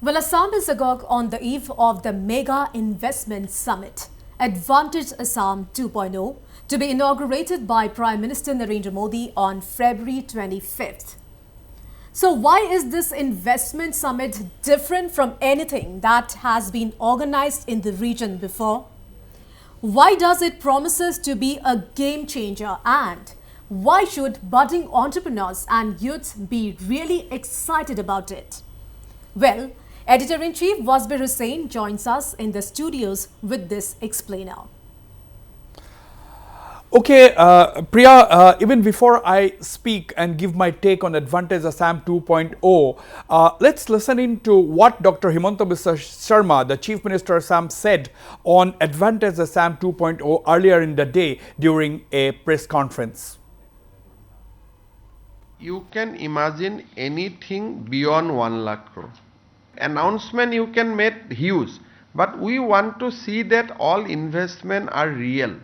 Well, Assam is agog on the eve of the mega investment summit, Advantage Assam 2.0, to be inaugurated by Prime Minister Narendra Modi on February 25th. So why is this investment summit different from anything that has been organized in the region before? Why does it promises to be a game changer, and why should budding entrepreneurs and youth be really excited about it? Well, Editor-in-Chief Wasbir Hussain joins us in the studios with this explainer. Okay, Priya, even before I speak and give my take on Advantage Assam 2.0, let's listen into what Dr. Himanta Biswa Sarma, the Chief Minister of Assam, said on Advantage Assam 2.0 earlier in the day during a press conference. You can imagine anything beyond 1 lakh crore. Announcement you can make huge, but we want to see that all investment are real.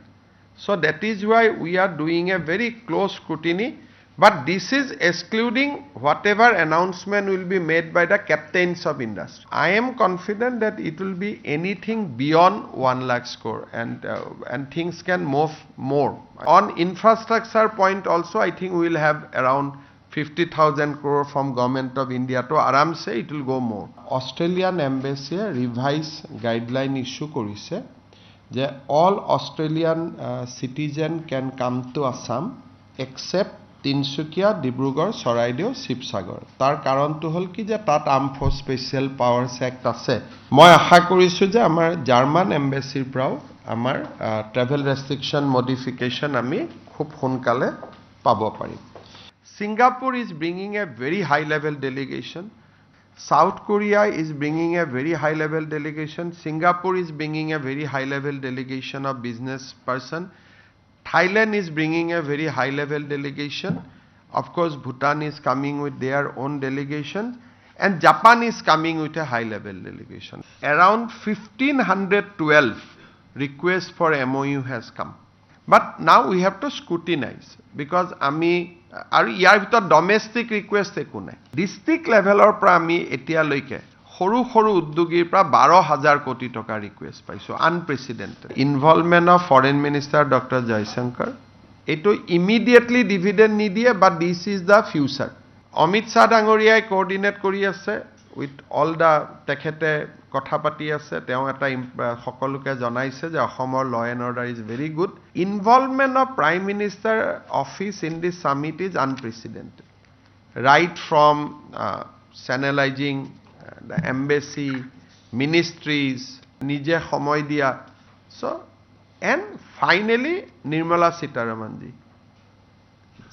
So that is why we are doing a very close scrutiny, but this is excluding whatever announcement will be made by the captains of industry. I am confident that it will be anything beyond 1 lakh crore, and things can move more. On infrastructure point also, I think we will have around 50,000 crore from Government of India to aram se it will go more. Australian Embassy revise guideline issue korise je all Australian citizen can come to Assam except Tinsukia, Dibrugarh, Charaideo, Shivsagar. Tar karon to hol ki je tat Armed Force Special Powers Act ase. Moi asha korisu je amar German Embassy prao amar travel restriction modification ami khub sonkale pabo parim. Singapore is bringing a very high level delegation. South Korea is bringing a very high level delegation. Singapore is bringing a very high level delegation of business person. Thailand is bringing a very high level delegation. Of course, Bhutan is coming with their own delegation. And Japan is coming with a high level delegation. Around 1512 requests for MOU has come. But now we have to scrutinize because ami আৰু ইয়াৰ ভিতৰত domestic request একো নাই district লেভেলৰ পৰা আমি এতিয়ালৈকে সৰু সৰু উদ্যোগীৰ পৰা 12,000 কোটি টকা ৰিকুৱেষ্ট পাইছো unprecedented involvement of foreign minister doctor Jaishankar এটো ইমিডিয়েটলি ডিভিডেন্ড নিদিয়ে but this is the future Amit Shah ডাঙৰীয়াই কোঅৰ্ডিনেট কৰি আছে উইথ অল দা তেখেতে কথা পাতি আছে তেওঁ এটা সকলোকে জনাইছে যে অসমৰ law and order is very good involvement of prime minister office in this summit is unprecedented right from channelizing the embassy ministries নিজে সময় দিয়া সো এণ্ড ফাইনেলি নিৰ্মলা সীতাৰমণজি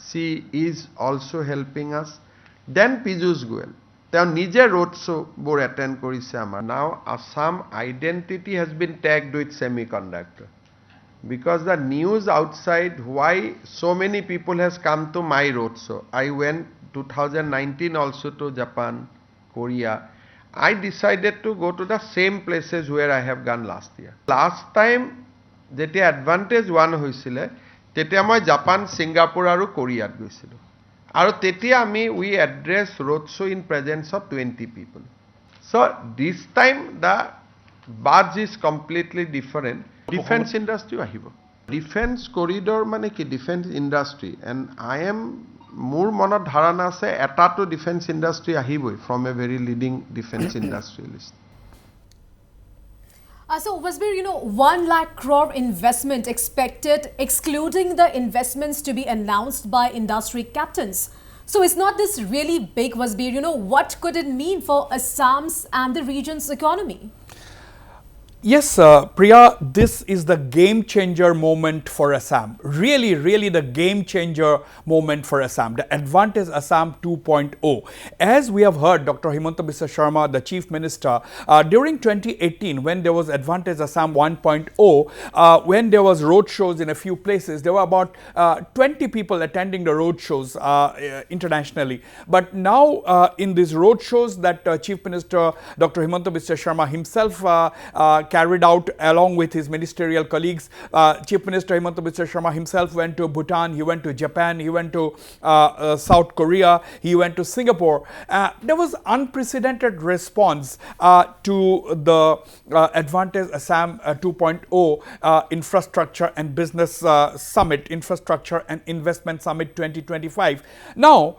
she is also helping us then Piyush Goyal তেওঁ নিজে road show বোৰ attend কৰিছে আমাৰ now Assam identity has been tagged with semiconductor because the news outside why so many people has come to my road show I went 2019 also to Japan Korea I decided to go to the same places where I have gone last year last time যেতিয়া advantage 1 হৈছিলে তেতিয়া মই Japan Singapore আৰু কোৰিয়াত গৈছিলো আৰু তেতিয়া আমি we address road show in presence of 20 people so this time the buzz is completely different defense industry আহিব defense corridor মানে কি defense industry and I am মোৰ মনত ধাৰণা আছে এটা তো defense industry আহিবই from a very leading defense industrialist So, Wasbir, 1 lakh crore investment expected, excluding the investments to be announced by industry captains. So, is not this really big, Wasbir? What could it mean for Assam's and the region's economy? Yes, Priya, this is the game changer moment for Assam. Really, really the game changer moment for Assam. The Advantage Assam 2.0. As we have heard, Dr. Himanta Biswa Sarma, the Chief Minister, during 2018, when there was Advantage Assam 1.0, when there was road shows in a few places, there were about 20 people attending the road shows internationally. But now, in these road shows that Chief Minister Dr. Himanta Biswa Sarma himself carried out along with his ministerial colleagues. Chief Minister Himanta Sharma himself went to Bhutan, he went to Japan, he went to South Korea, he went to Singapore. There was unprecedented response to the Advantage Assam 2.0 Infrastructure and Business Summit, Infrastructure and Investment Summit 2025. Now,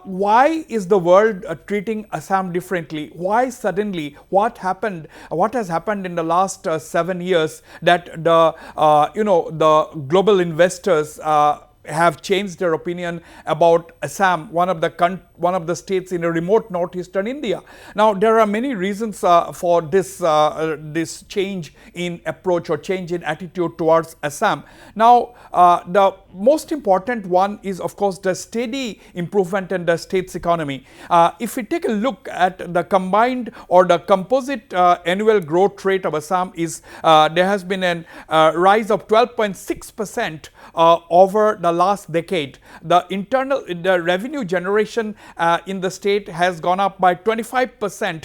why is the world treating Assam differently? Why suddenly? What happened? What has happened in the last 7 years that the the global investors have changed their opinion about Assam, one of the states in a remote northeastern India. Now, there are many reasons for this change in approach or change in attitude towards Assam. Now, the most important one is, of course, the steady improvement in the state's economy. If we take a look at the combined or the composite annual growth rate of Assam, there has been a rise of 12.6% over the last decade. The revenue generation in the state has gone up by 25%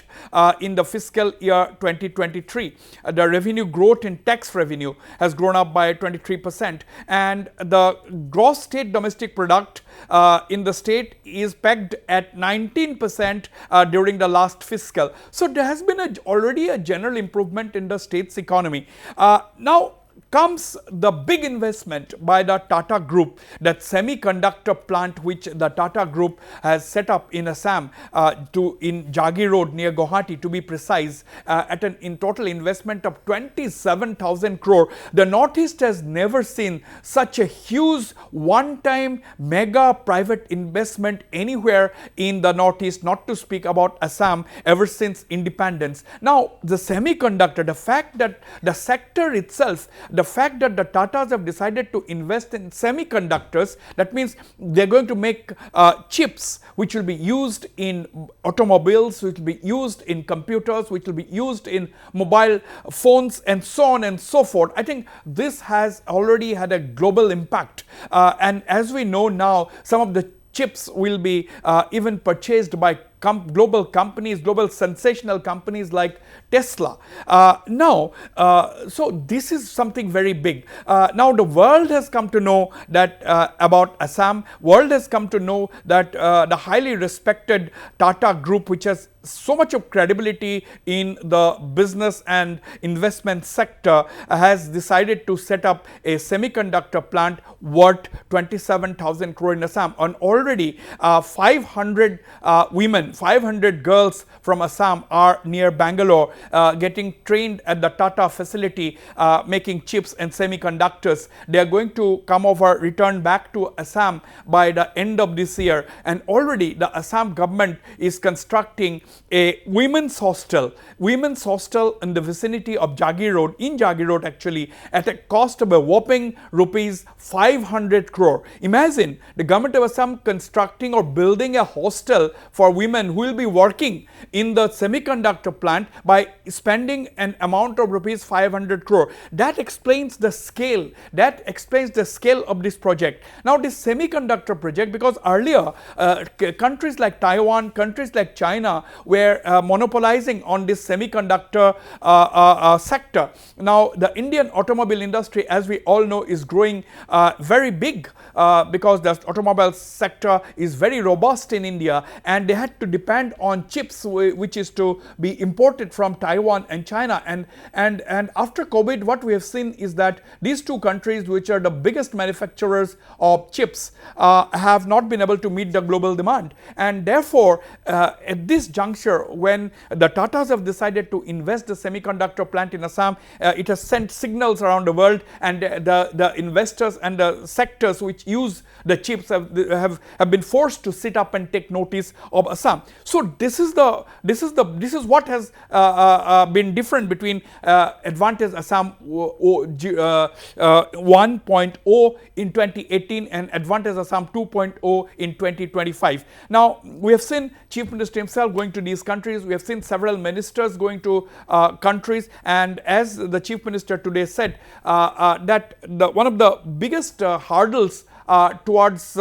in the fiscal year 2023. The revenue growth in tax revenue has grown up by 23%, and the gross state domestic product in the state is pegged at 19% during the last fiscal. So there has been already a general improvement in the state's economy. Now comes the big investment by the Tata Group, that semiconductor plant which the Tata Group has set up in Assam, in Jagir Road near Guwahati to be precise, at in total investment of 27,000 crore. The Northeast has never seen such a huge one-time mega private investment anywhere in the Northeast, not to speak about Assam, ever since independence. Now, the semiconductor, the fact that the sector itself, the fact that the Tatas have decided to invest in semiconductors, that means they are going to make chips which will be used in automobiles, which will be used in computers, which will be used in mobile phones, and so on and so forth. I think this has already had a global impact, and as we know now, some of the chips will be even purchased by global companies, global sensational companies like Tesla. So this is something very big. Now the world has come to know that about Assam. World has come to know that the highly respected Tata Group, which has so much of credibility in the business and investment sector, has decided to set up a semiconductor plant worth 27,000 crore in Assam. And already 500 women, 500 girls from Assam are near Bangalore getting trained at the Tata facility making chips and semiconductors. They are going to come over, return back to Assam by the end of this year, and already the Assam government is constructing a women's hostel in the vicinity of Jagir Road, in Jagir Road actually, at a cost of a whopping rupees 500 crore. Imagine the government of Assam constructing or building a hostel for women who will be working in the semiconductor plant by spending an amount of rupees 500 crore. That explains the scale. That explains the scale of this project. Now this semiconductor project, because earlier countries like Taiwan, countries like China were monopolizing on this semiconductor sector. Now the Indian automobile industry, as we all know, is growing very big because the automobile sector is very robust in India, and they had to depend on chips which is to be imported from Taiwan and China. And after COVID, what we have seen is that these two countries, which are the biggest manufacturers of chips, have not been able to meet the global demand. And therefore, at this juncture, when the Tatas have decided to invest the semiconductor plant in Assam, it has sent signals around the world, and the investors and the sectors which use the chips have been forced to sit up and take notice of Assam. So this is what has been different between Advantage Assam 1.0 in 2018 and Advantage Assam 2.0 in 2025. Now we have seen Chief Minister himself going to these countries. We have seen several ministers going to countries, and as the Chief Minister today said, that one of the biggest hurdles towards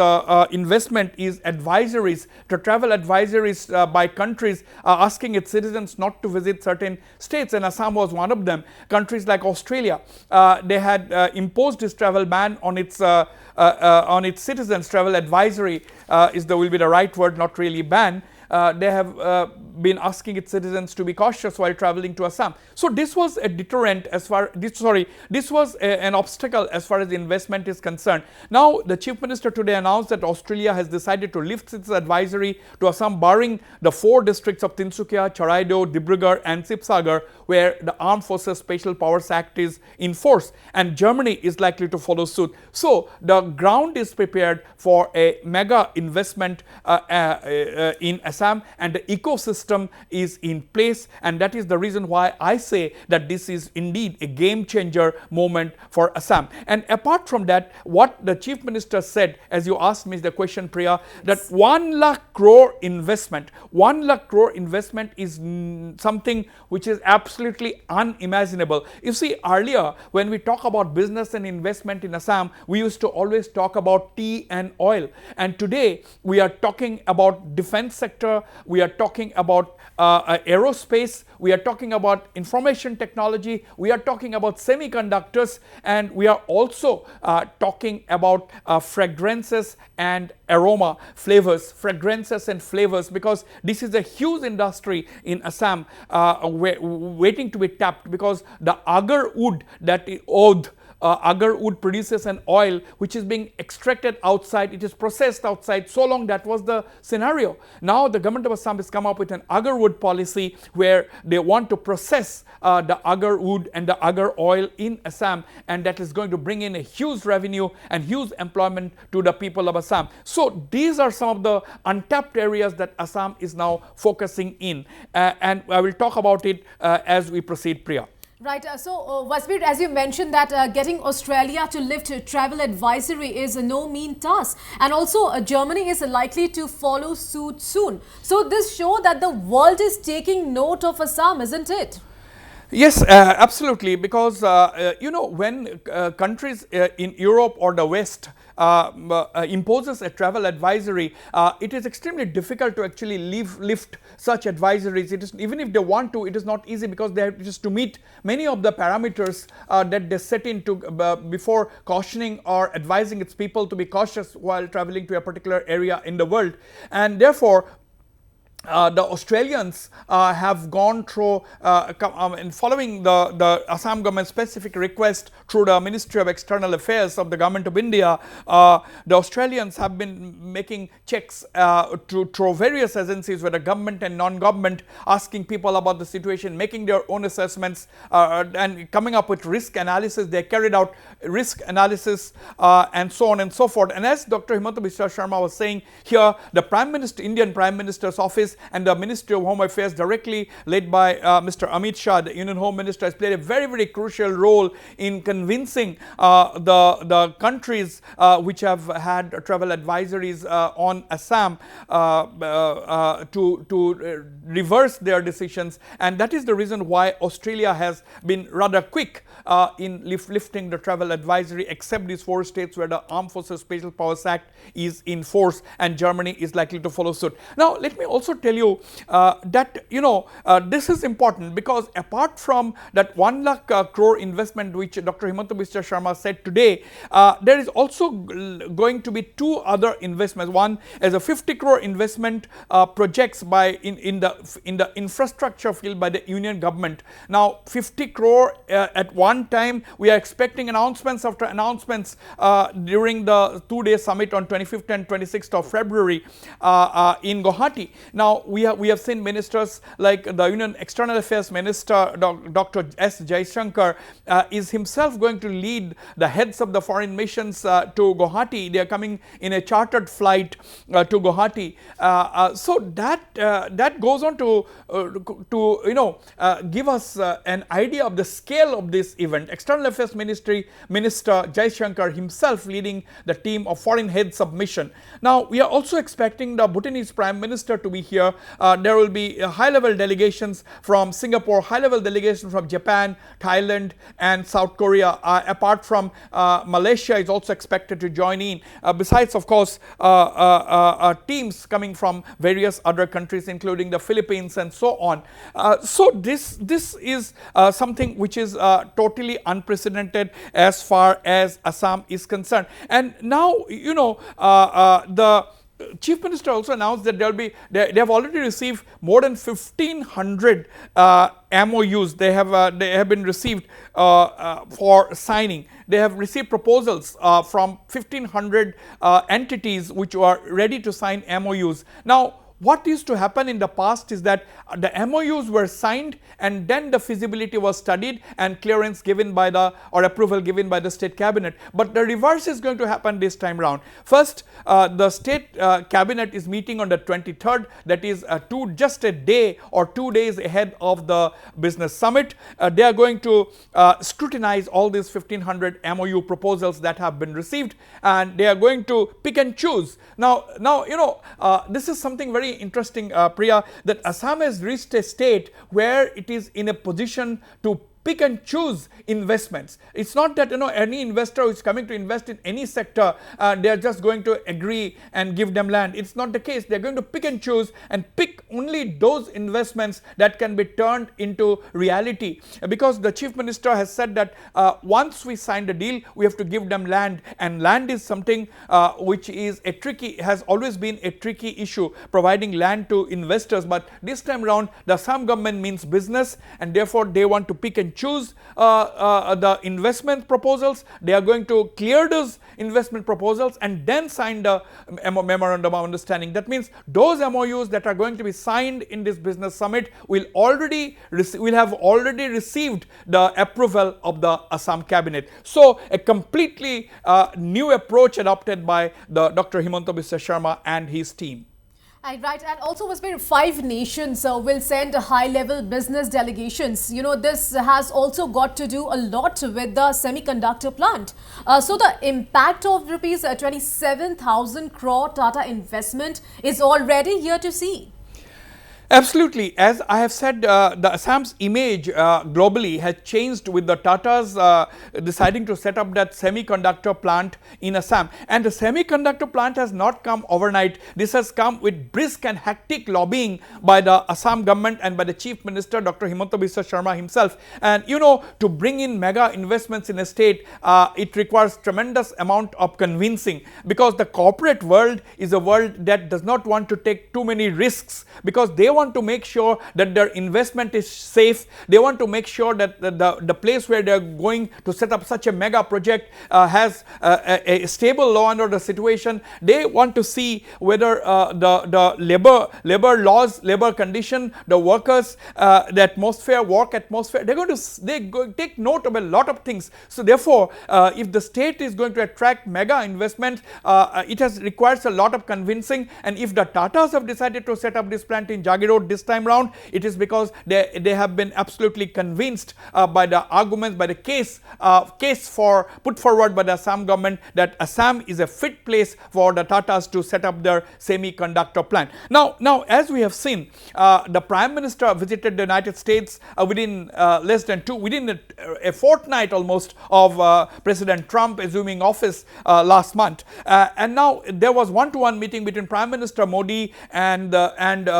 investment is advisories, to travel advisories by countries asking its citizens not to visit certain states, and Assam was one of them. Countries like Australia, they had imposed this travel ban on its citizens. Travel advisory will be the right word, not really ban. They have been asking its citizens to be cautious while traveling to Assam. So this was a deterrent as far this was an obstacle as far as investment is concerned. Now the Chief Minister today announced that Australia has decided to lift its advisory to Assam, barring the 4 districts of Tinsukia, Charaido, Dibrugarh and Sibsagar, where the Armed Forces Special Powers Act is in force, and Germany is likely to follow suit. So the ground is prepared for a mega investment in Assam, and the ecosystem is in place, and that is the reason why I say that this is indeed a game changer moment for Assam. And apart from that, what the Chief Minister said, as you asked me the question, Priya, that 1 lakh crore investment, 1 lakh crore investment is something which is absolutely unimaginable. You see, earlier when we talk about business and investment in Assam, we used to always talk about tea and oil, and today we are talking about defense sector, we are talking about aerospace, we are talking about information technology, we are talking about semiconductors, and we are also talking about fragrances and aroma flavors, fragrances and flavors, because this is a huge industry in Assam waiting to be tapped, because the agar wood that is agar wood produces an oil which is being extracted outside, it is processed outside. So long that was the scenario. Now the government of Assam has come up with an agar wood policy where they want to process the agar wood and the agar oil in Assam, and that is going to bring in a huge revenue and huge employment to the people of Assam. So these are some of the untapped areas that Assam is now focusing in, and I will talk about it as we proceed, Priya. Right. So, Wasbir, as you mentioned that getting Australia to lift travel advisory is no mean task, and also Germany is likely to follow suit soon. So, this shows that the world is taking note of Assam, isn't it? Yes, absolutely, because you know, when countries in Europe or the West imposes a travel advisory, it is extremely difficult to actually lift such advisories. It is, even if they want to, it is not easy, because they have just to meet many of the parameters that they set into before cautioning or advising its people to be cautious while traveling to a particular area in the world. And therefore, the Australians have gone through, in following the Assam government specific request through the Ministry of External Affairs of the Government of India, the Australians have been making checks through various agencies, whether government and non-government, asking people about the situation, making their own assessments and coming up with risk analysis. They carried out risk analysis and so on and so forth. And as Dr. Himanta Biswa Sharma was saying here, the Prime Minister, Indian Prime Minister's office and the Ministry of Home Affairs, directly led by Mr. Amit Shah, the Union Home Minister, has played a very, very crucial role in convincing the countries which have had travel advisories on Assam to reverse their decisions, and that is the reason why Australia has been rather quick in lifting the travel advisory, except these 4 states where the Armed Forces Special Powers Act is in force, and Germany is likely to follow suit. Now, let me also tell you that, you know, this is important, because apart from that 1 lakh crore investment which Dr. Himanta Biswa Sharma said today, there is also going to be 2 other investments. One is a 50 crore investment projects by in the infrastructure field by the Union government. Now 50 crore at one time, we are expecting announcements after announcements during the 2-day summit on 25th and 26th of February in Guwahati. Now we have seen ministers like the Union External Affairs Minister Dr. S. Jaishankar is himself going to lead the heads of the foreign missions to Guwahati. They are coming in a chartered flight to Guwahati. So that goes on to you know, give us an idea of the scale of this event. External Affairs Minister Jaishankar himself leading the team of foreign heads of mission. Now we are also expecting the Bhutanese Prime Minister to be here. Malaysia. There will be high-level delegations from Singapore, high-level delegations from Japan, Thailand and South Korea. Apart from Malaysia is also expected to join in. Besides, of course, teams coming from various other countries, including the Philippines and so on. So this is something which is totally unprecedented as far as Assam is concerned. And now, you know, the Chief Minister also announced that they have already received more than 1,500 MOUs. They have been received for signing. They have received proposals from 1,500 entities which are ready to sign MOUs. Now, what used to happen in the past is that the MOUs were signed and then the feasibility was studied and clearance given by the or approval given by the state cabinet. But the reverse is going to happen this time round. First, the state cabinet is meeting on the 23rd, that is just a day or 2 days ahead of the business summit. They are going to scrutinize all these 1,500 MOU proposals that have been received, and they are going to pick and choose. Now you know, this is something very interesting, Priya, that Assam has reached a state where it is in a position to pick and choose investments. It's not that, you know, any investor who is coming to invest in any sector, they are just going to agree and give them land. It's not the case. They are going to pick and choose and pick only those investments that can be turned into reality, because the Chief Minister has said that once we sign the deal, we have to give them land, and land is something which is has always been a tricky issue, providing land to investors. But this time around, the Assam government means business, and therefore they want to pick and choose the investment proposals. They are going to clear those investment proposals and then sign the memorandum of understanding. That means those MOUs that are going to be signed in this business summit will have already received the approval of the Assam cabinet. So a completely new approach adopted by the Dr. Himanta Biswa Sharma and his team. Right, and also Wasbir, 5 nations will send high-level business delegations. You know, this has also got to do a lot with the semiconductor plant. So the impact of rupees 27,000 crore Tata investment is already here to see. Absolutely. As I have said, the Assam's image globally has changed with the Tatas deciding to set up that semiconductor plant in Assam. And the semiconductor plant has not come overnight. This has come with brisk and hectic lobbying by the Assam government and by the Chief Minister, Dr. Himanta Biswa Sharma himself. And you know, to bring in mega investments in a state, it requires tremendous amount of convincing, because the corporate world is a world that does not want to take too many risks, because they want to make sure that their investment is safe. They want to make sure that the place where they are going to set up such a mega project has a stable law and order situation. They want to see whether the labor laws, labor condition, the workers, the atmosphere, work atmosphere, they're going to take note of a lot of things. So therefore, if the state is going to attract mega investment, it requires a lot of convincing. And if the Tatas have decided to set up this plant in Jagi Road this time round, it is because they have been absolutely convinced by the arguments, by the case put forward by the Assam government, that Assam is a fit place for the Tatas to set up their semiconductor plant. Now, as we have seen, the Prime Minister visited the United States within within a fortnight almost of President Trump assuming office last month, and now there was one-to-one meeting between Prime Minister Modi and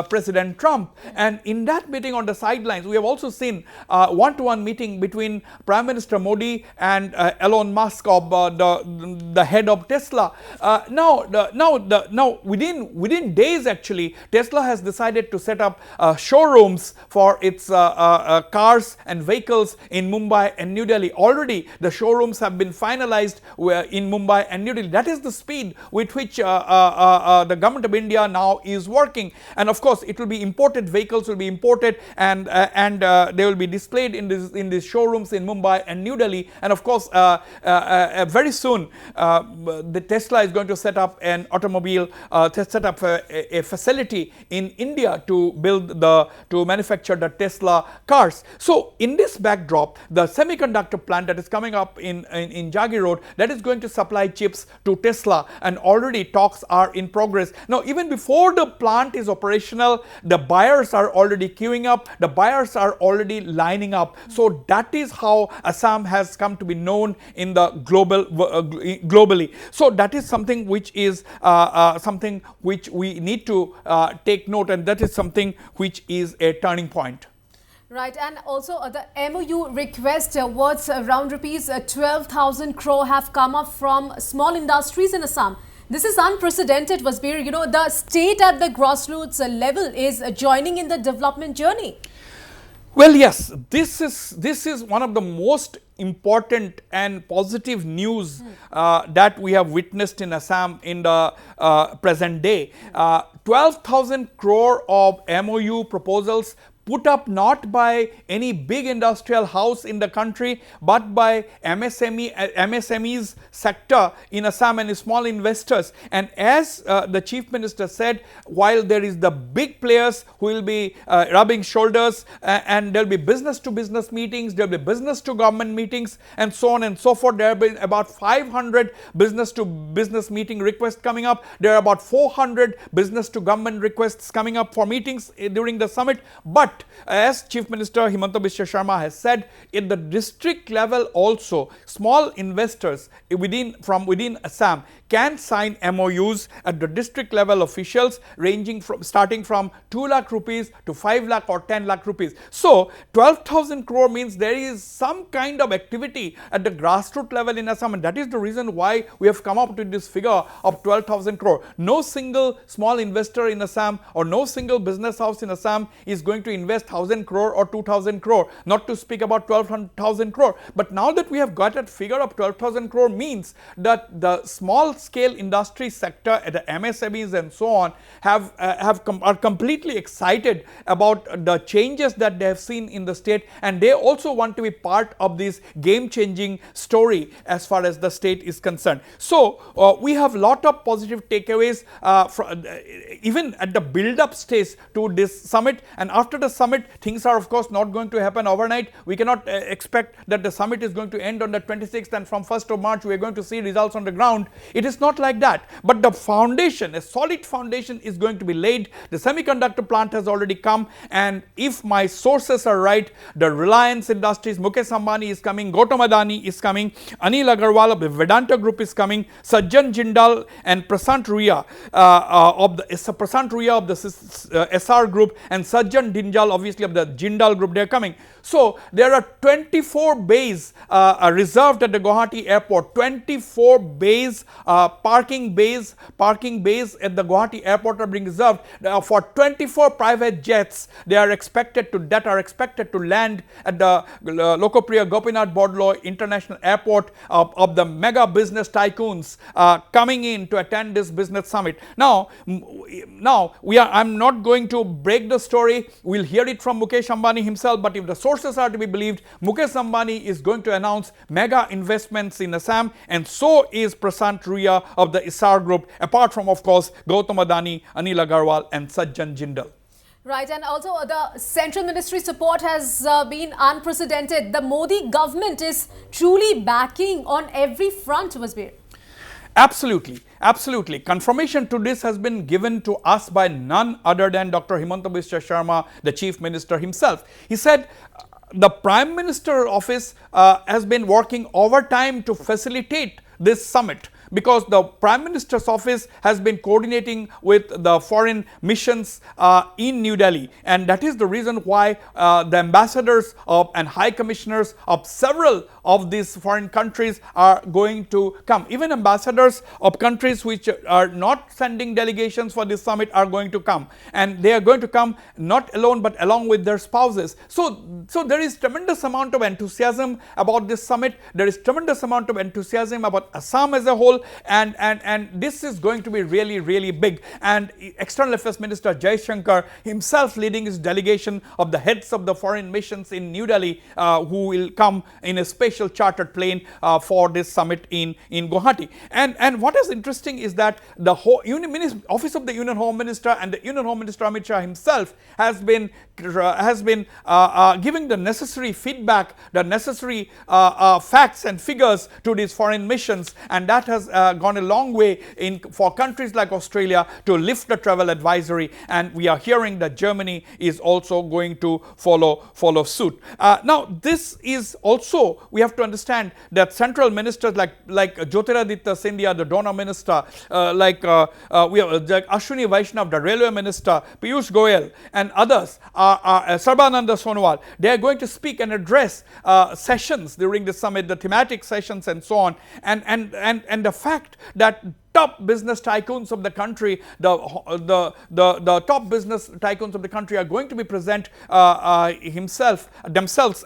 President Trump. And in that meeting on the sidelines, we have also seen one-to-one meeting between Prime Minister Modi and Elon Musk, of the head of Tesla. Now within days, actually, Tesla has decided to set up showrooms for its cars and vehicles in Mumbai and New Delhi. Already the showrooms have been finalized in Mumbai and New Delhi. That is the speed with which the government of India now is working. And of course, it will be imported vehicles will be imported, and they will be displayed in these showrooms in Mumbai and New Delhi. And of course, very soon, the Tesla is going to set up an automobile, set up a facility in India to manufacture the Tesla cars. So in this backdrop, the semiconductor plant that is coming up in Jagi Road, that is going to supply chips to Tesla, and already talks are in progress. Now, even before the plant is operational, the buyers are already queuing up, the buyers are already lining up. So that is how Assam has come to be known in the globally. So that is something which is something which we need to take note, and that is something which is a turning point. Right, and also the MOU request worth around rupees 12,000 crore have come up from small industries in Assam. This is unprecedented, Wasbir. You know, the state at the grassroots level is joining in the development journey. Well, yes, this is one of the most important and positive news that we have witnessed in Assam in the present day. 12,000 crore of MOU proposals put up not by any big industrial house in the country, but by MSMEs sector in Assam and small investors. And as the Chief Minister said, while there is the big players who will be rubbing shoulders, and there will be business to business meetings, there will be business to government meetings, and so on and so forth. There have been about 500 business to business meeting requests coming up. There are about 400 business to government requests coming up for meetings during the summit. But as Chief Minister Himanta Biswa Sarma has said, at the district level also, small investors from within Assam can sign MOUs at the district level officials, ranging from starting from 2 lakh rupees to 5 lakh or 10 lakh rupees. So 12,000 crore means there is some kind of activity at the grassroots level in Assam, and that is the reason why we have come up with this figure of 12,000 crore. No single small investor in Assam or no single business house in Assam is going to invest 1,000 crore or 2,000 crore, not to speak about 12,000 crore. But now that we have got a figure of 12,000 crore means that the small scale industry sector at the MSMEs and so on are completely excited about the changes that they have seen in the state, and they also want to be part of this game-changing story as far as the state is concerned. So we have lot of positive takeaways even at the build-up stage to this summit, and after the summit things are of course not going to happen overnight. We cannot expect that the summit is going to end on the 26th and from 1st of March we are going to see results on the ground. It is not like that, but the foundation, a solid foundation is going to be laid. The semiconductor plant has already come, and if my sources are right, the Reliance Industries, Mukesh Ambani is coming, Gautam Adani is coming, Anil Agarwal of the Vedanta Group is coming, Sajjan Jindal and Prashant Ruya of the SR Group, and Sajjan Jindal obviously of the Jindal Group, they are coming. So there are 24 bays reserved at the Guwahati airport, 24 bays, parking bays at the Guwahati airport are being reserved for 24 private jets. They are expected to land at the Lokopriya Gopinath Bordlo International Airport of the mega business tycoons coming in to attend this business summit. Now I'm not going to break the story. We'll hear it from Mukesh Ambani himself, but if the sources are to be believed, Mukesh Ambani is going to announce mega investments in Assam, and so is Prashant Ruya of the SR Group, apart from of course Gautam Adani, Anil Agarwal and Sajjan Jindal. Right, and also the central ministry support has been unprecedented. The Modi government is truly backing on every front, Wasbir. Absolutely, absolutely. Confirmation to this has been given to us by none other than Dr. Himanta Biswa Sarma, the Chief Minister himself. He said the Prime Minister office has been working overtime to facilitate this summit, because the Prime Minister's office has been coordinating with the foreign missions in New Delhi, and that is the reason why the ambassadors and high commissioners of several of these foreign countries are going to come. Even ambassadors of countries which are not sending delegations for this summit are going to come, and they are going to come not alone but along with their spouses. So there is tremendous amount of enthusiasm about this summit. There is tremendous amount of enthusiasm about Assam as a whole, and this is going to be really big. And External Affairs Minister Jai Shankar himself leading his delegation of the heads of the foreign missions in New Delhi, who will come in a special chartered plane for this summit in Guwahati. And what is interesting is that the whole Office of the Union Home Minister and the Union Home Minister Amit Shah himself has been giving the necessary feedback, the necessary facts and figures to these foreign missions, and that has gone a long way for countries like Australia to lift the travel advisory, and we are hearing that Germany is also going to follow suit. Now this is also, we have to understand that central ministers like Jyotiraditya Scindia, the donor minister, like Ashwini Vaishnav, the railway minister, Piyush Goyal and others, Sarbananda Sonowal, they are going to speak and address sessions during the summit, the thematic sessions and so on, and the fact that top business tycoons of the country, the top business tycoons of the country are going to be present themselves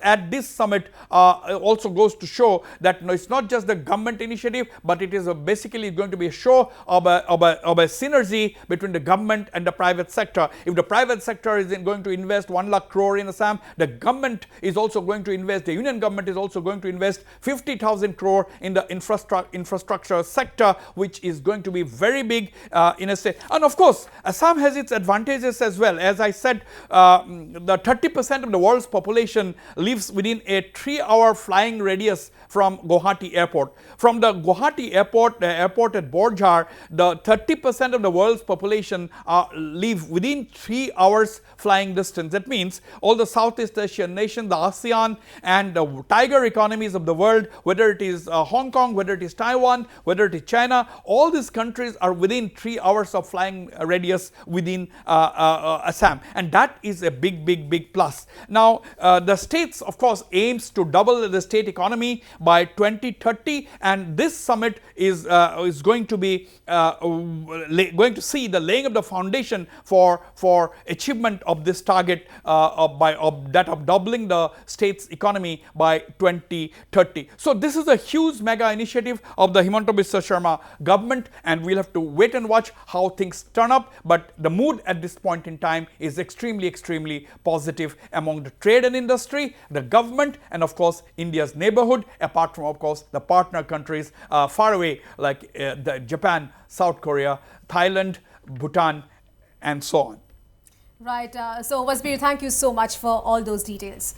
at this summit also goes to show that it's not just the government initiative, but it is basically going to be a show of a synergy between the government and the private sector. If the private sector is going to invest 1 lakh crore in Assam, the government is also going to invest, the union government is also going to invest 50,000 crore in the infrastructure sector, which is going to be very big in a state. And of course, Assam has its advantages as well. As I said, the 30% of the world's population lives within a 3-hour flying radius from Guwahati airport. From the Guwahati airport, the airport at Borah, the 30% of the world's population live within 3 hours flying distance. That means all the Southeast Asian nations, the ASEAN and the tiger economies of the world, whether it is Hong Kong, whether it is Taiwan, whether it is China, all these countries are within 3 hours of flying radius within Assam, and that is a big plus. Now the states of course aims to double the state economy by 2030, and this summit is going to be going to see the laying of the foundation for achievement of this target of doubling the state's economy by 2030. So this is a huge mega initiative of the Himanta Biswa Sarma government, and we'll have to wait and watch how things turn up, but the mood at this point in time is extremely positive among the trade and industry, the government, and of course India's neighborhood, apart from of course the partner countries far away like Japan, South Korea, Thailand, Bhutan and so on. Right. So Wasbir, thank you so much for all those details.